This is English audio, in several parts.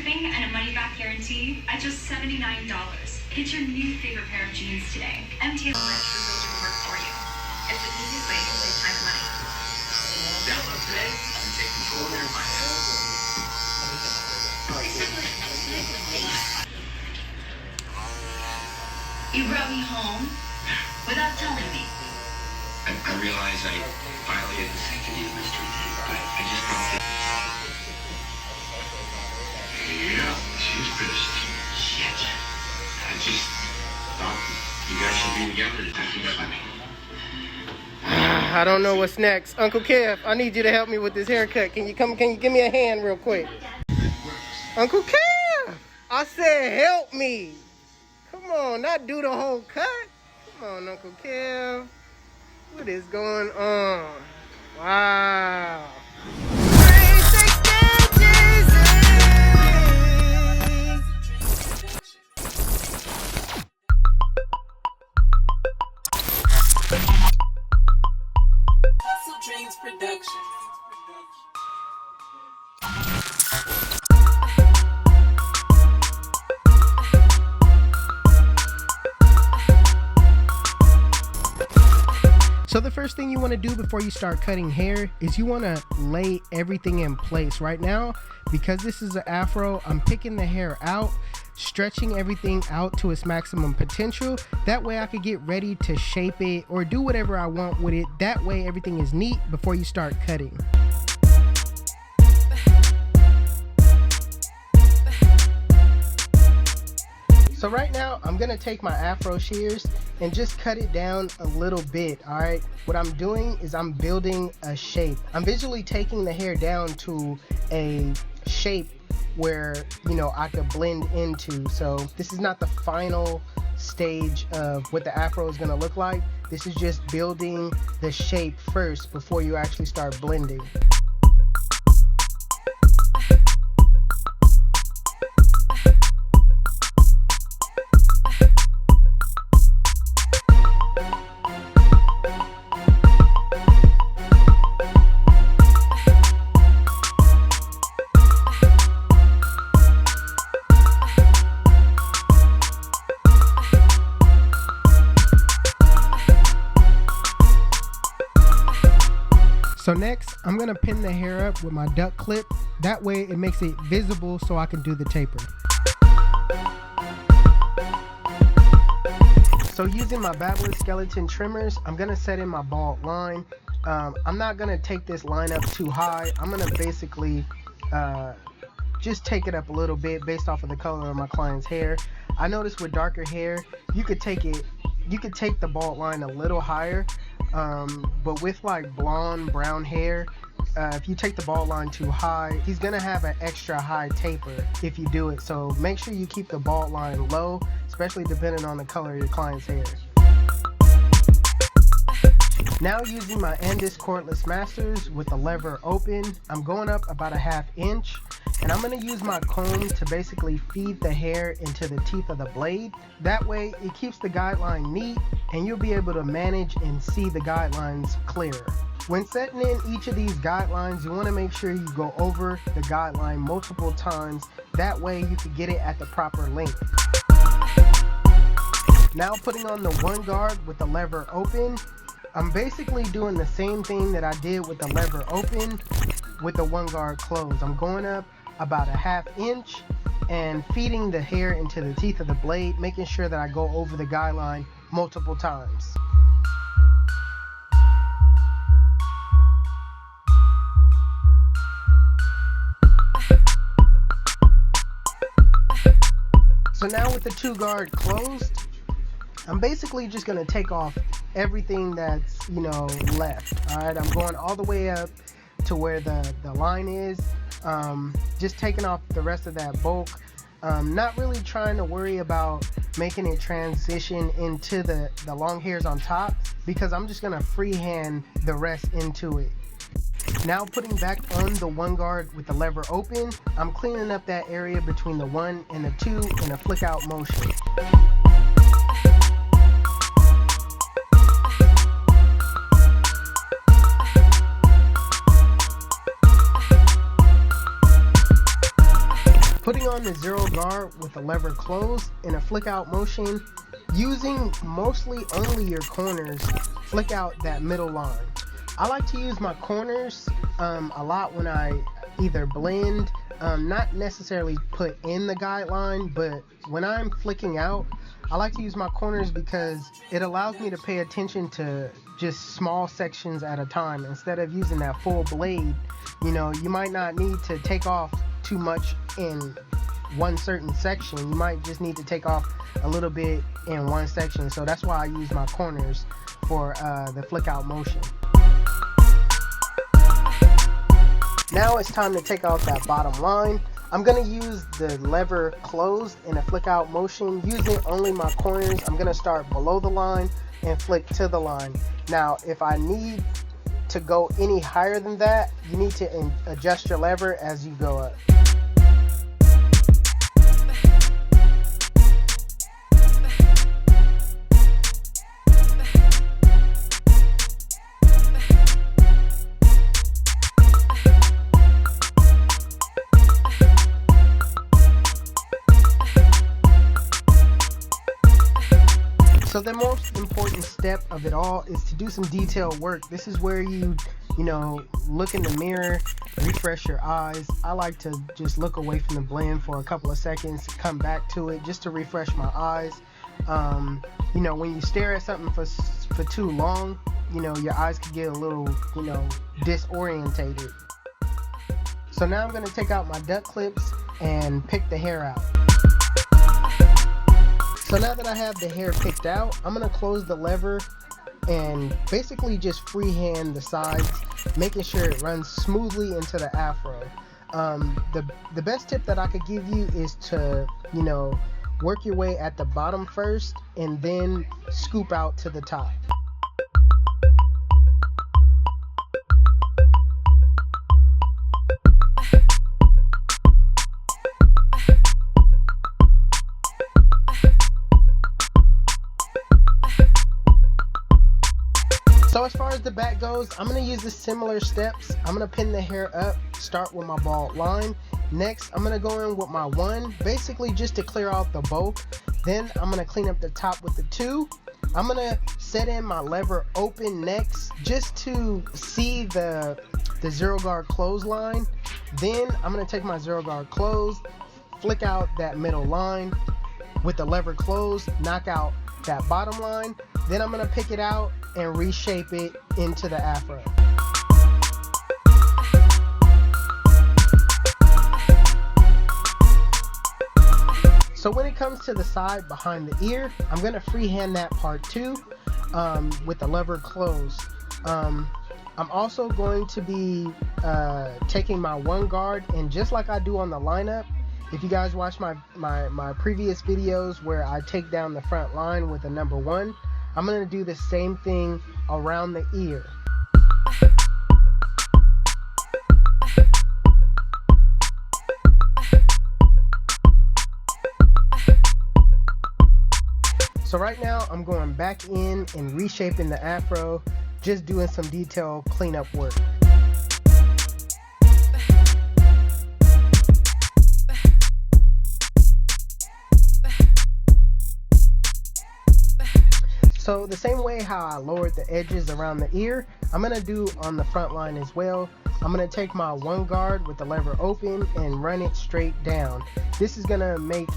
shipping and a money-back guarantee at just $79. Get your new favorite pair of jeans today. MTL Rich will do the work for you. It's the easiest way to save time and money. Download today and take control of your finances. You brought me home without telling me. I realize I violated the sanctity of Mr. D, but I just don't think... Yeah, she's pissed. Shit. I just thought you guys should be together to take it funny. I don't know what's next. Uncle Kev, I need you to help me with this haircut. Can you give me a hand real quick? Uncle Kev! I said help me. Come on, not do the whole cut. Come on, Uncle Kev. What is going on? Wow. 360JEEZY. HustleDreamProduction. So the first thing you want to do before you start cutting hair is you want to lay everything in place. Right now, because this is an afro, I'm picking the hair out, stretching everything out to its maximum potential. That way I could get ready to shape it or do whatever I want with it. That way everything is neat before you start cutting. So right now, I'm gonna take my afro shears and just cut it down a little bit, all right? What I'm doing is I'm building a shape. I'm visually taking the hair down to a shape where, you know, I could blend into. So this is not the final stage of what the afro is gonna look like. This is just building the shape first before you actually start blending. So next, I'm gonna pin the hair up with my duck clip. That way it makes it visible so I can do the taper. So using my Babbler skeleton trimmers, I'm gonna set in my bald line. I'm not gonna take this line up too high. I'm gonna basically just take it up a little bit based off of the color of my client's hair. I noticed with darker hair, you could take the bald line a little higher. But with like blonde brown hair, if you take the bald line too high, he's gonna have an extra high taper if you do it. So make sure you keep the bald line low, especially depending on the color of your client's hair. Now using my Andis cordless masters with the lever open, I'm going up about a ½ inch, and I'm going to use my comb to basically feed the hair into the teeth of the blade. That way it keeps the guideline neat and you'll be able to manage and see the guidelines clearer. When setting in each of these guidelines, you want to make sure you go over the guideline multiple times. That way you can get it at the proper length. Now putting on the one guard with the lever open, I'm basically doing the same thing that I did with the lever open with the one guard closed. I'm going up about a ½ inch and feeding the hair into the teeth of the blade, making sure that I go over the guideline multiple times. So now with the two guard closed, I'm basically just gonna take off everything that's, you know, left. All right, I'm going all the way up to where the line is, just taking off the rest of that bulk. Not really trying to worry about making it transition into the long hairs on top, because I'm just gonna freehand the rest into it. Now putting back on the one guard with the lever open, I'm cleaning up that area between the 1 and the 2 in a flick out motion. putting on the zero guard with the lever closed in a flick out motion, using mostly only your corners, flick out that middle line. I like to use my corners a lot when I either blend, not necessarily put in the guideline, but when I'm flicking out, I like to use my corners because it allows me to pay attention to just small sections at a time instead of using that full blade. You know, you might not need to take off too much in one certain section. You might just need to take off a little bit in one section. So that's why I use my corners for the flick out motion. Now it's time to take out that bottom line. I'm going to use the lever closed in a flick out motion using only my corners. I'm going to start below the line and flick to the line. Now if I need to go any higher than that, you need to adjust your lever as you go up. So the most important step of it all is to do some detail work. This is where you know, look in the mirror, refresh your eyes. I like to just look away from the blend for a couple of seconds, come back to it just to refresh my eyes. You know, when you stare at something for too long, you know, your eyes can get a little, you know, disorientated. So now I'm going to take out my duck clips and pick the hair out. So now that I have the hair picked out, I'm going to close the lever and basically just freehand the sides, making sure it runs smoothly into the afro. The best tip that I could give you is to, you know, work your way at the bottom first and then scoop out to the top. So as far as the back goes, I'm going to use the similar steps. I'm going to pin the hair up, start with my bald line. Next, I'm going to go in with my 1, basically just to clear out the bow. Then I'm going to clean up the top with the 2. I'm going to set in my lever open next, just to see the zero guard close line. Then I'm going to take my zero guard closed, flick out that middle line with the lever closed, knock out that bottom line. Then I'm going to pick it out and reshape it into the afro. So when it comes to the side behind the ear, I'm going to freehand that part too, with the lever closed. I'm also going to be taking my 1 guard, and just like I do on the lineup, if you guys watch my previous videos where I take down the front line with a number 1, I'm going to do the same thing around the ear. So right now I'm going back in and reshaping the afro, just doing some detail cleanup work. So the same way how I lowered the edges around the ear, I'm going to do on the front line as well. I'm going to take my 1 guard with the lever open and run it straight down. This is going to make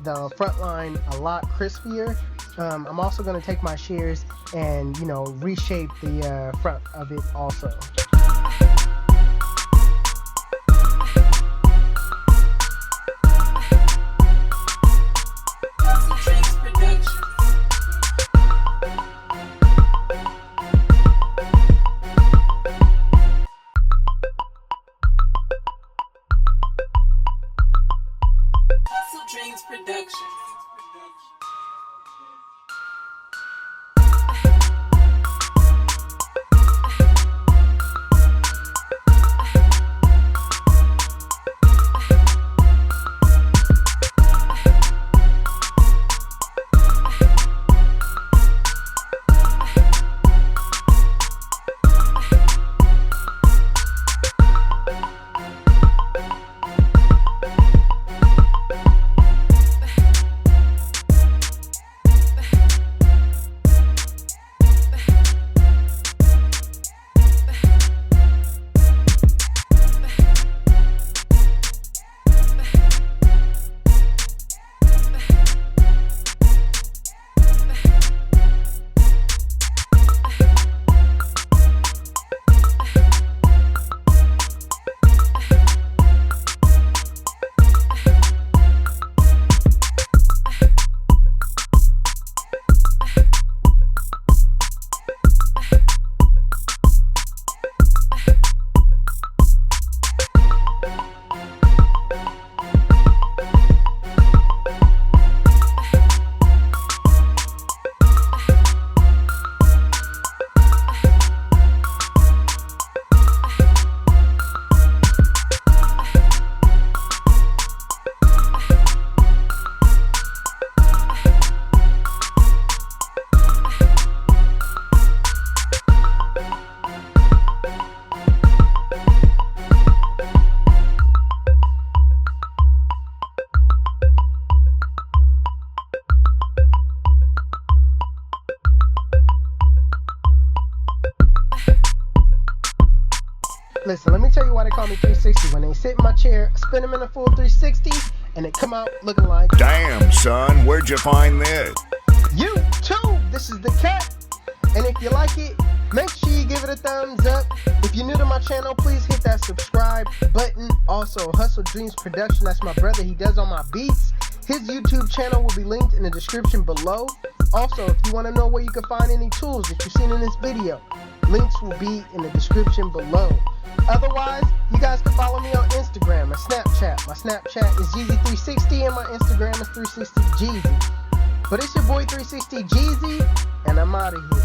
the front line a lot crispier. I'm also going to take my shears and, you know, reshape the front of it also. HustleDreamProduction. Listen, let me tell you why they call me 360. When they sit in my chair, I spin them in a full 360, and they come out looking like... Damn, son, where'd you find this? YouTube, this is the cat. And if you like it, make sure you give it a thumbs up. If you're new to my channel, please hit that subscribe button. Also, HustleDreamProduction, that's my brother. He does all my beats. His YouTube channel will be linked in the description below. Also, if you want to know where you can find any tools that you've seen in this video, links will be in the description below. Otherwise, you guys can follow me on Instagram and Snapchat. My Snapchat is Jeezy360 and my Instagram is 360JEEZY. But it's your boy 360JEEZY, and I'm out of here.